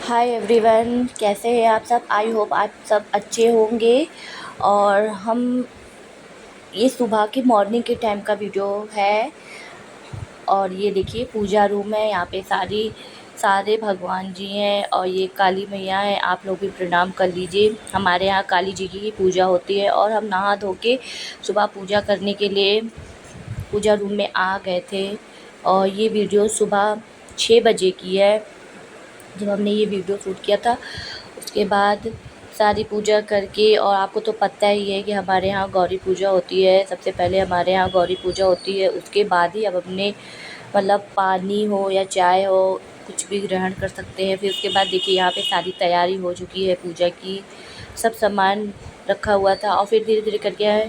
Hi everyone, कैसे हैं आप सब। आई होप आप सब अच्छे होंगे। और हम ये सुबह के मॉर्निंग के टाइम का वीडियो है। और ये देखिए पूजा रूम है, यहाँ पे सारे भगवान जी हैं और ये काली मैया है। आप लोग भी प्रणाम कर लीजिए। हमारे यहाँ काली जी की पूजा होती है और हम नहा धो के सुबह पूजा करने के लिए पूजा रूम में आ गए थे। और ये वीडियो सुबह 6 बजे की है जब हमने ये वीडियो शूट किया था। उसके बाद सारी पूजा करके, और आपको तो पता ही है कि हमारे यहाँ गौरी पूजा होती है। सबसे पहले हमारे यहाँ गौरी पूजा होती है, उसके बाद ही अब अपने मतलब पानी हो या चाय हो कुछ भी ग्रहण कर सकते हैं। फिर उसके बाद देखिए यहाँ पे सारी तैयारी हो चुकी है पूजा की, सब सामान रखा हुआ था। और फिर धीरे धीरे करके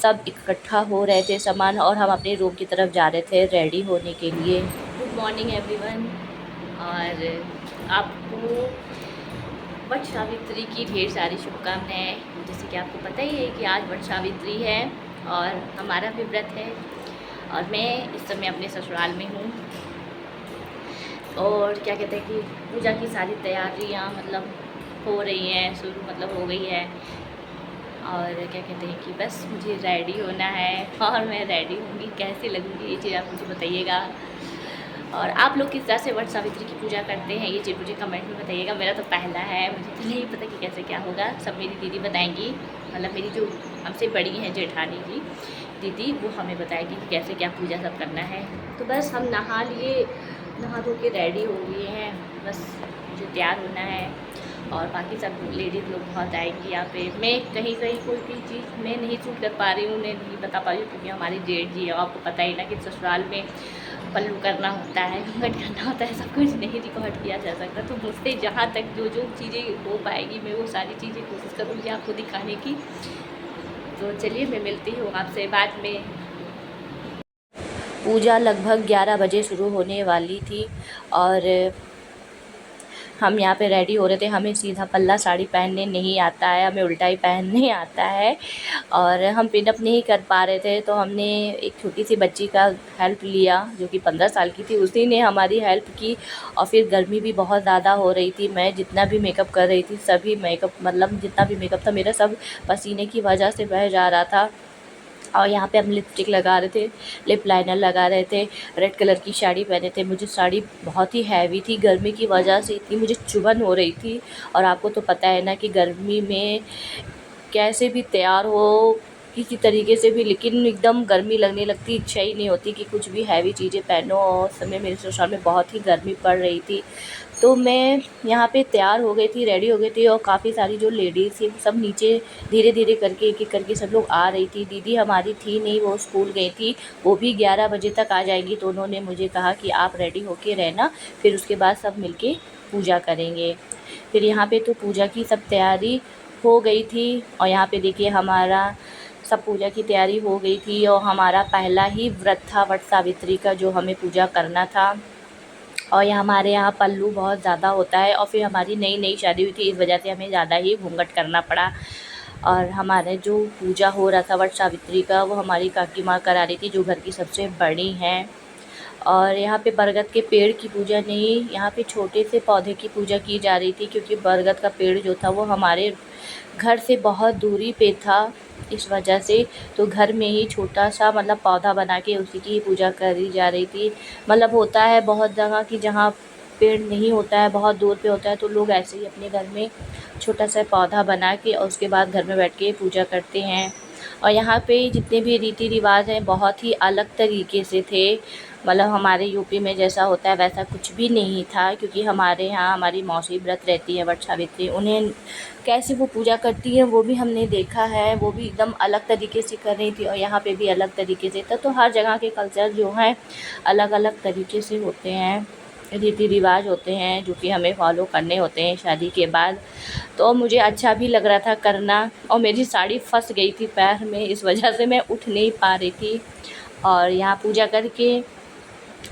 सब इकट्ठा हो रहे थे सामान, और हम अपने रूम की तरफ जा रहे थे रेडी होने के लिए। Good morning everyone. और आपको वट सावित्री की ढेर सारी शुभकामनाएं। जैसे कि आपको पता ही है कि आज वट सावित्री है और हमारा भी व्रत है। और मैं इस समय अपने ससुराल में हूँ। और क्या कहते हैं कि पूजा की सारी तैयारियाँ मतलब हो रही हैं, शुरू मतलब हो गई है। और क्या कहते हैं कि बस मुझे रेडी होना है और मैं रेडी होंगी। कैसी लगूंगी ये चीज़ आप मुझे बताइएगा। और आप लोग किस तरह से वट सावित्री की पूजा करते हैं ये चीज़ मुझे कमेंट में बताइएगा। मेरा तो पहला है, मुझे तो नहीं पता कि कैसे क्या होगा। सब मेरी दीदी बताएंगी, मतलब मेरी जो हमसे बड़ी हैं जेठानी जी दीदी, वो हमें बताएगी कि कैसे क्या पूजा सब करना है। तो बस हम नहा लिए, नहा धो के रेडी हो लिए हैं। बस मुझे तैयार होना है और बाकी सब लेडीज़ लोग बहुत आएंगी यहाँ पे। मैं कहीं कहीं कोई भी चीज़ मैं नहीं शूट कर पा रही हूँ, नहीं बता पा रही हूँ, क्योंकि हमारी जेठ जी है। आपको पता ही ना कि ससुराल में पल्लू करना होता है, घूंघट करना होता है, सब कुछ नहीं रिकॉर्ड किया जा सकता। तो मुझसे जहाँ तक जो जो चीज़ें हो पाएगी मैं वो सारी चीज़ें कोशिश करूँगी आपको दिखाने की। तो चलिए मैं मिलती हूँ आपसे बाद में। पूजा लगभग 11 बजे शुरू होने वाली थी और हम यहाँ पे रेडी हो रहे थे। हमें सीधा पल्ला साड़ी पहनने नहीं आता है, हमें उल्टा ही पहनने आता है। और हम पिनअप नहीं कर पा रहे थे, तो हमने एक छोटी सी बच्ची का हेल्प लिया जो कि 15 साल की थी। उसी ने हमारी हेल्प की। और फिर गर्मी भी बहुत ज़्यादा हो रही थी। मैं जितना भी मेकअप कर रही थी, सभी मेकअप मतलब जितना भी मेकअप था मेरा सब पसीने की वजह से बह जा रहा था। और यहाँ पे हम लिपस्टिक लगा रहे थे, लिप लाइनर लगा रहे थे, रेड कलर की साड़ी पहने थे। मुझे साड़ी बहुत ही हैवी थी, गर्मी की वजह से इतनी मुझे चुभन हो रही थी। और आपको तो पता है ना कि गर्मी में कैसे भी तैयार हो किसी तरीके से भी, लेकिन एकदम गर्मी लगने लगती, इच्छा ही नहीं होती कि कुछ भी हैवी चीज़ें पहनो। और उस समय मेरे ससुराल में बहुत ही गर्मी पड़ रही थी। तो मैं यहाँ पे तैयार हो गई थी, रेडी हो गई थी। और काफ़ी सारी जो लेडीज़ थी सब नीचे धीरे धीरे करके एक एक करके सब लोग आ रही थी। दीदी हमारी थी नहीं, वो स्कूल गई थी, वो भी 11 बजे तक आ जाएंगी। तो उन्होंने मुझे कहा कि आप रेडी होके रहना, फिर उसके बाद सब मिलके पूजा करेंगे। फिर यहाँ पे तो पूजा की सब तैयारी हो गई थी। और यहाँ पे देखिए हमारा सब पूजा की तैयारी हो गई थी। और हमारा पहला ही व्रत था वट सावित्री का, जो हमें पूजा करना था। और यहाँ हमारे यहाँ पल्लू बहुत ज़्यादा होता है। और फिर हमारी नई नई शादी हुई थी, इस वजह से हमें ज़्यादा ही घूंघट करना पड़ा। और हमारे जो पूजा हो रहा था वट सावित्री का, वो हमारी काकी माँ करा रही थी, जो घर की सबसे बड़ी हैं। और यहाँ पे बरगद के पेड़ की पूजा नहीं, यहाँ पे छोटे से पौधे की पूजा की जा रही थी, क्योंकि बरगद का पेड़ जो था वो हमारे घर से बहुत दूरी पे था। इस वजह से तो घर में ही छोटा सा मतलब पौधा बना के उसी की ही पूजा करी जा रही थी। मतलब होता है बहुत जगह कि जहाँ पेड़ नहीं होता है, बहुत दूर पे होता है, तो लोग ऐसे ही अपने घर में छोटा सा पौधा बना के और उसके बाद घर में बैठ के पूजा करते हैं। और यहाँ पे जितने भी रीति रिवाज हैं बहुत ही अलग तरीके से थे। मतलब हमारे यूपी में जैसा होता है वैसा कुछ भी नहीं था, क्योंकि हमारे यहाँ हमारी मौसी व्रत रहती है वट सावित्री, उन्हें कैसे वो पूजा करती हैं वो भी हमने देखा है। वो भी एकदम अलग तरीके से कर रही थी और यहाँ पे भी अलग तरीके से था। तो हर जगह के कल्चर जो हैं अलग अलग तरीके से होते हैं, रीति रिवाज होते हैं जो कि हमें फॉलो करने होते हैं शादी के बाद। तो मुझे अच्छा भी लग रहा था करना। और मेरी साड़ी फंस गई थी पैर में, इस वजह से मैं उठ नहीं पा रही थी। और यहाँ पूजा करके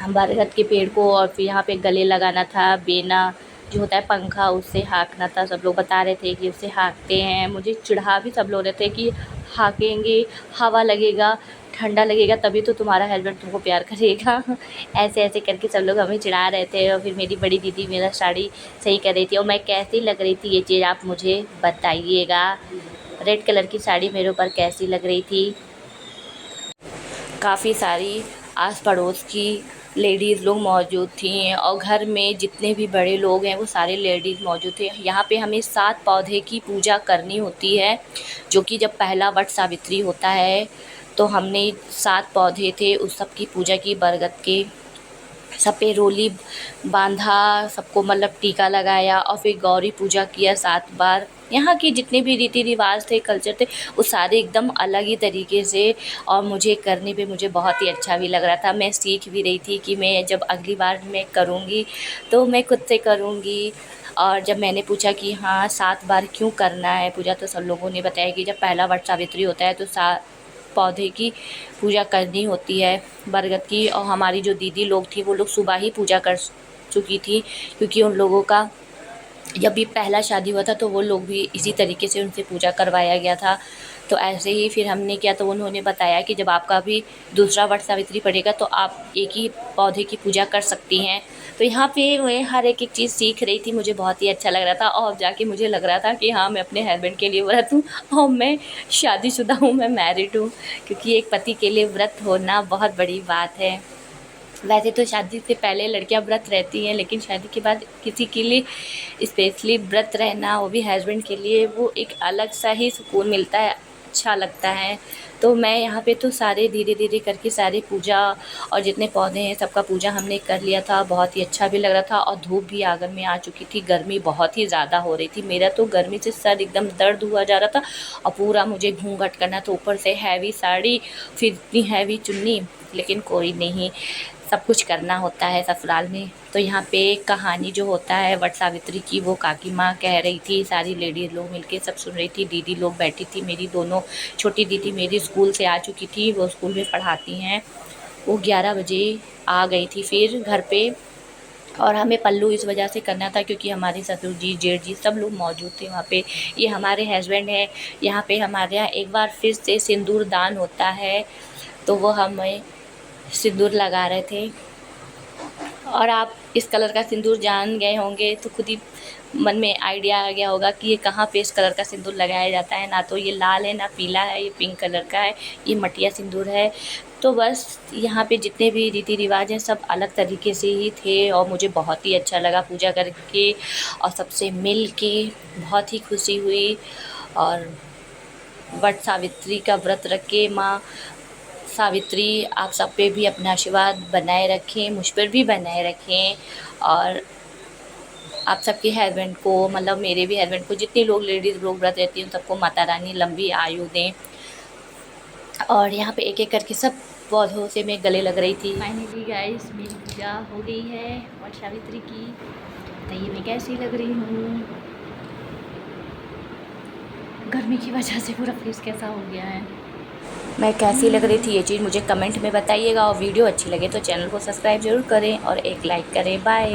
हम बरगद के पेड़ को, और फिर यहाँ पे गले लगाना था बेना, जो होता है पंखा, उससे हाँकना था। सब लोग बता रहे थे कि उससे हाँकते हैं, मुझे चिढ़ा भी सब लोग रहे थे कि हाँकेंगे, हवा लगेगा, ठंडा लगेगा, तभी तो तुम्हारा हस्बैंड तुमको प्यार करेगा। ऐसे ऐसे करके सब लोग हमें चिढ़ा रहे थे। और फिर मेरी बड़ी दीदी मेरा साड़ी सही कर रही थी। और मैं कैसी लग रही थी ये चीज़ आप मुझे बताइएगा। रेड कलर की साड़ी मेरे ऊपर कैसी लग रही थी। काफ़ी सारी आस पड़ोस की लेडीज़ लोग मौजूद थी और घर में जितने भी बड़े लोग हैं वो सारे लेडीज़ मौजूद थे। यहाँ पे हमें 7 पौधे की पूजा करनी होती है, जो कि जब पहला वट सावित्री होता है तो हमने 7 पौधे थे उस सब की पूजा की, बरगद के। सब पे रोली बांधा, सबको मतलब टीका लगाया और फिर गौरी पूजा किया 7 बार। यहाँ के जितने भी रीति रिवाज थे, कल्चर थे, वो सारे एकदम अलग ही तरीके से। और मुझे करने पे मुझे बहुत ही अच्छा भी लग रहा था। मैं सीख भी रही थी कि मैं जब अगली बार मैं करूँगी तो मैं खुद से करूँगी। और जब मैंने पूछा कि हाँ 7 बार क्यों करना है पूजा, तो सब लोगों ने बताया कि जब पहला वट सावित्री होता है तो 7 पौधे की पूजा करनी होती है, बरगद की। और हमारी जो दीदी लोग थी वो लोग सुबह ही पूजा कर चुकी थी, क्योंकि उन लोगों का जब भी पहला शादी हुआ था तो वो लोग भी इसी तरीके से उनसे पूजा करवाया गया था। तो ऐसे ही फिर हमने किया, तो उन्होंने बताया कि जब आपका भी दूसरा वट सावित्री पड़ेगा तो आप एक ही पौधे की पूजा कर सकती हैं। तो यहाँ पे मैं हर एक चीज़ सीख रही थी, मुझे बहुत ही अच्छा लग रहा था। और जाके मुझे लग रहा था कि हाँ मैं अपने हस्बैंड के लिए व्रत हूँ और मैं शादीशुदा हूँ, मैं मैरिड हूँ, क्योंकि एक पति के लिए व्रत होना बहुत बड़ी बात है। वैसे तो शादी से पहले लड़कियां व्रत रहती हैं, लेकिन शादी के बाद किसी के लिए स्पेशली व्रत रहना, वो भी हस्बैंड के लिए, वो एक अलग सा ही सुकून मिलता है, अच्छा लगता है। तो मैं यहाँ पे तो सारे धीरे धीरे करके सारे पूजा और जितने पौधे हैं सबका पूजा हमने कर लिया था। बहुत ही अच्छा भी लग रहा था और धूप भी आंगन में आ चुकी थी। गर्मी बहुत ही ज़्यादा हो रही थी, मेरा तो गर्मी से सर एकदम दर्द हुआ जा रहा था। और पूरा मुझे घूंघट करना था, ऊपर से हैवी साड़ी, फिर इतनी हैवी चुन्नी, लेकिन कोई नहीं, सब कुछ करना होता है ससुराल में। तो यहाँ पे कहानी जो होता है वट सावित्री की, वो काकी माँ कह रही थी, सारी लेडीज़ लोग मिलके सब सुन रही थी, दीदी लोग बैठी थी। मेरी दोनों छोटी दीदी मेरी स्कूल से आ चुकी थी, वो स्कूल में पढ़ाती हैं, वो 11 बजे आ गई थी फिर घर पे। और हमें पल्लू इस वजह से करना था क्योंकि हमारे ससुर जी, जेठ जी सब लोग मौजूद थे वहाँ पे। ये हमारे हस्बैंड हैं। यहाँ पे हमारे यहाँ एक बार फिर से सिंदूर दान होता है, तो वो हमें सिंदूर लगा रहे थे। और आप इस कलर का सिंदूर जान गए होंगे तो खुद ही मन में आइडिया आ गया होगा कि ये कहाँ पे इस कलर का सिंदूर लगाया जाता है। ना तो ये लाल है, ना पीला है, ये पिंक कलर का है, ये मटिया सिंदूर है। तो बस यहाँ पे जितने भी रीति रिवाज हैं सब अलग तरीके से ही थे और मुझे बहुत ही अच्छा लगा पूजा करके और सबसे मिल के बहुत ही खुशी हुई। और वट सावित्री का व्रत रख के माँ सावित्री आप सब पे भी अपना आशीर्वाद बनाए रखें, मुझ पर भी बनाए रखें। और आप सबके हस्बैंड को, मतलब मेरे भी हस्बैंड को, जितने लोग लेडीज़ लोग व्रत रहती हैं उन सबको माता रानी लंबी आयु दें। और यहाँ पे एक एक करके सब पौधों से मैं गले लग रही थी। फाइनली गाइस मेरी पूजा हो गई है वट सावित्री की। बताइए मैं कैसी लग रही हूँ। गर्मी की वजह से पूरा फेस कैसा हो गया है। मैं कैसी लग रही थी ये चीज़ मुझे कमेंट में बताइएगा। और वीडियो अच्छी लगे तो चैनल को सब्सक्राइब ज़रूर करें और एक लाइक करें। बाय।